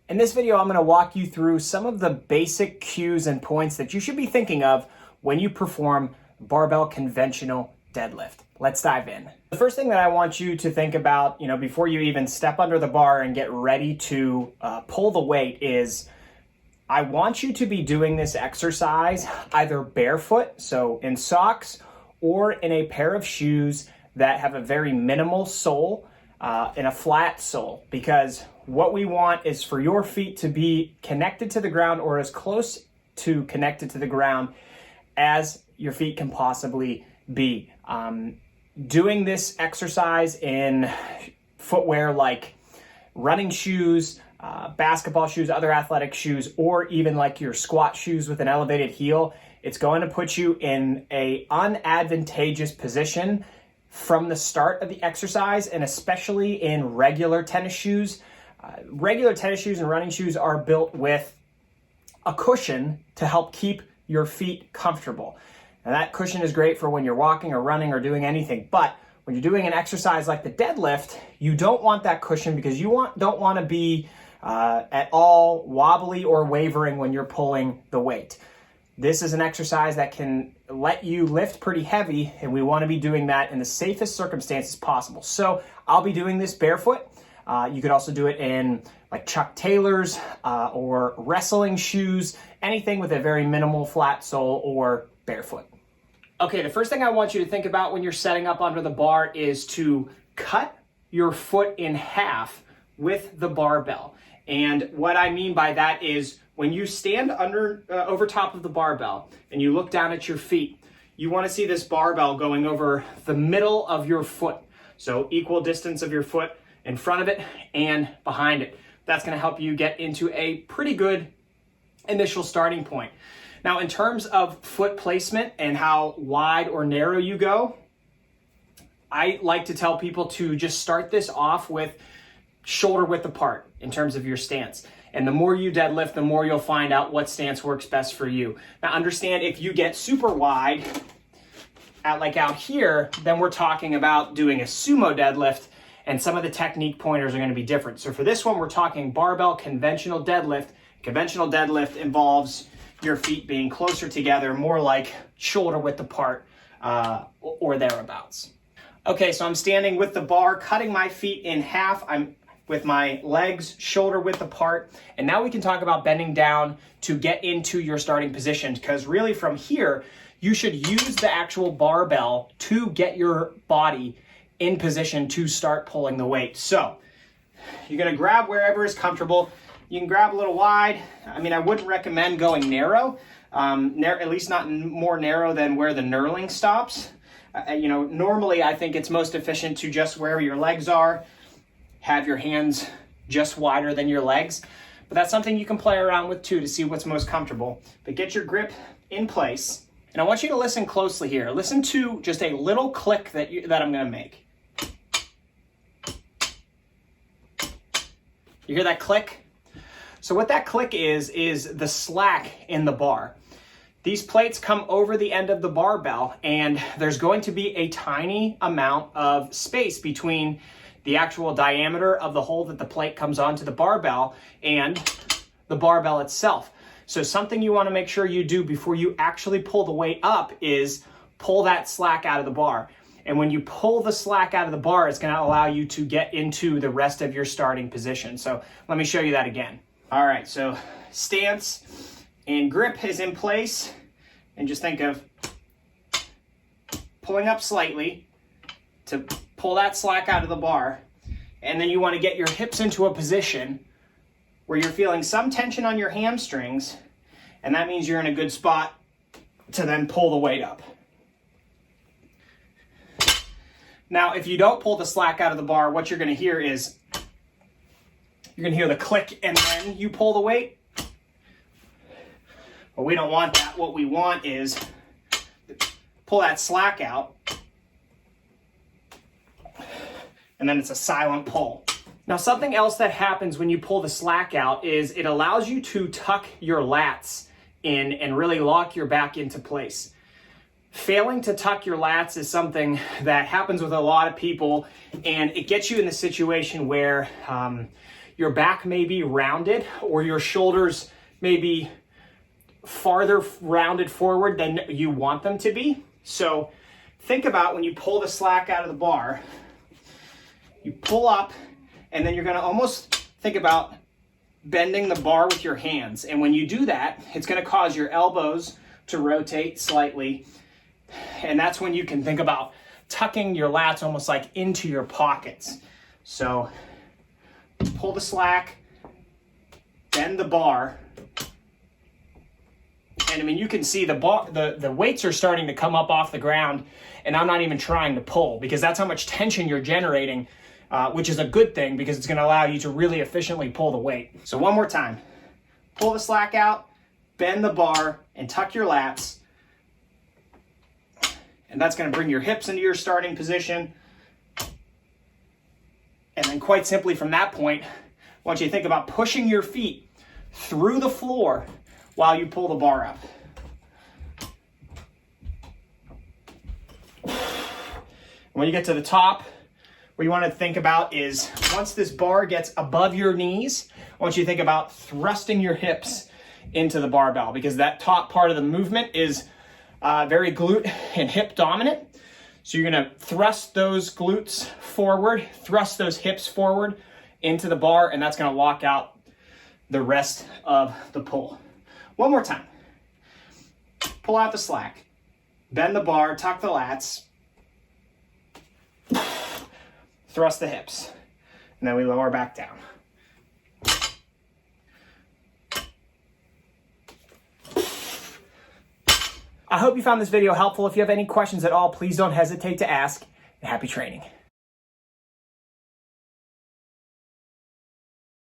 In this video, I'm going to walk you through some of the basic cues and points that you should be thinking of when you perform barbell conventional deadlift. Let's dive in. The first thing that I want you to think about, before you even step under the bar and get ready to pull the weight is, I want you to be doing this exercise either barefoot, so in socks, or in a pair of shoes that have a very minimal sole, in a flat sole, because what we want is for your feet to be connected to the ground or as close to connected to the ground as your feet can possibly be. Doing this exercise in footwear like running shoes, basketball shoes, other athletic shoes, or even like your squat shoes with an elevated heel, it's going to put you in an unadvantageous position from the start of the exercise, and especially in regular tennis shoes. Regular tennis shoes and running shoes are built with a cushion to help keep your feet comfortable. And that cushion is great for when you're walking or running or doing anything. But when you're doing an exercise like the deadlift, you don't want that cushion because you don't want to be at all wobbly or wavering when you're pulling the weight. This is an exercise that can let you lift pretty heavy, and we want to be doing that in the safest circumstances possible. So I'll be doing this barefoot. You could also do it in like Chuck Taylor's or wrestling shoes, anything with a very minimal flat sole or barefoot. Okay, the first thing I want you to think about when you're setting up under the bar is to cut your foot in half with the barbell. And what I mean by that is when you stand over top of the barbell and you look down at your feet, you want to see this barbell going over the middle of your foot. So equal distance of your foot in front of it and behind it. That's going to help you get into a pretty good initial starting point. Now, in terms of foot placement and how wide or narrow you go, I like to tell people to just start this off with shoulder width apart in terms of your stance. And the more you deadlift, the more you'll find out what stance works best for you. Now, understand if you get super wide out here, then we're talking about doing a sumo deadlift, and some of the technique pointers are going to be different. So for this one, we're talking barbell conventional deadlift. Conventional deadlift involves your feet being closer together, more like shoulder width apart or thereabouts. Okay, so I'm standing with the bar, cutting my feet in half. I'm with my legs shoulder width apart. And now we can talk about bending down to get into your starting position, because really from here, you should use the actual barbell to get your body in position to start pulling the weight. So you're gonna grab wherever is comfortable. You can grab a little wide. I wouldn't recommend going narrow, at least not more narrow than where the knurling stops. Normally I think it's most efficient to just wherever your legs are, have your hands just wider than your legs. But that's something you can play around with too to see what's most comfortable. But get your grip in place. And I want you to listen closely here. Listen to just a little click that I'm gonna make. You hear that click? So what that click is the slack in the bar. These plates come over the end of the barbell, and there's going to be a tiny amount of space between the actual diameter of the hole that the plate comes onto the barbell and the barbell itself. So something you want to make sure you do before you actually pull the weight up is pull that slack out of the bar. And when you pull the slack out of the bar, it's going to allow you to get into the rest of your starting position. So let me show you that again. All right, so stance and grip is in place. And just think of pulling up slightly to pull that slack out of the bar. And then you want to get your hips into a position where you're feeling some tension on your hamstrings. And that means you're in a good spot to then pull the weight up. Now, if you don't pull the slack out of the bar, what you're going to hear is, you're going to hear the click and then you pull the weight. Well, we don't want that. What we want is pull that slack out, and then it's a silent pull. Now, something else that happens when you pull the slack out is it allows you to tuck your lats in and really lock your back into place. Failing to tuck your lats is something that happens with a lot of people, and it gets you in the situation where your back may be rounded or your shoulders may be farther rounded forward than you want them to be. So think about when you pull the slack out of the bar, you pull up, and then you're gonna almost think about bending the bar with your hands. And when you do that, it's gonna cause your elbows to rotate slightly. And that's when you can think about tucking your lats almost like into your pockets. So pull the slack, bend the bar. And I mean, you can see the weights are starting to come up off the ground, and I'm not even trying to pull because that's how much tension you're generating, which is a good thing because it's gonna allow you to really efficiently pull the weight. So one more time, pull the slack out, bend the bar, and tuck your lats. And that's gonna bring your hips into your starting position. And then quite simply from that point, I want you to think about pushing your feet through the floor while you pull the bar up. When you get to the top, what you want to think about is once this bar gets above your knees, I want you to think about thrusting your hips into the barbell because that top part of the movement is very glute and hip dominant. So you're going to thrust those glutes forward, thrust those hips forward into the bar, and that's going to lock out the rest of the pull. One more time. Pull out the slack, bend the bar, tuck the lats, thrust the hips, and then we lower back down. I hope you found this video helpful. If you have any questions at all, please don't hesitate to ask, and happy training.